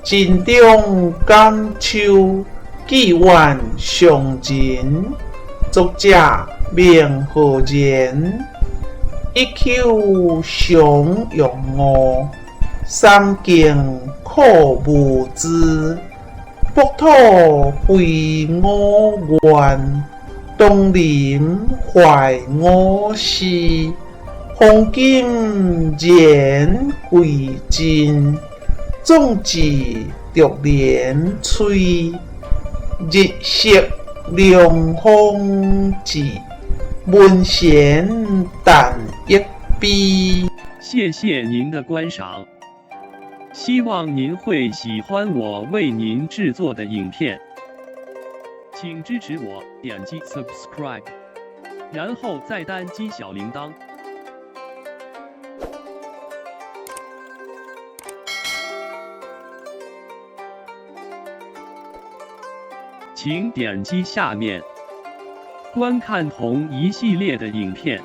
金中甘秋，纪元上人。作者明和然。一口常用我，三更可无知。北土非我愿，东林怀我师。黄金言贵真，种子独连翠。日食凉风至，文贤但一笔。谢谢您的观赏，希望您会喜欢我为您制作的影片，请支持我，点击 subscribe， 然后再单击小铃铛。请点击下面观看同一系列的影片。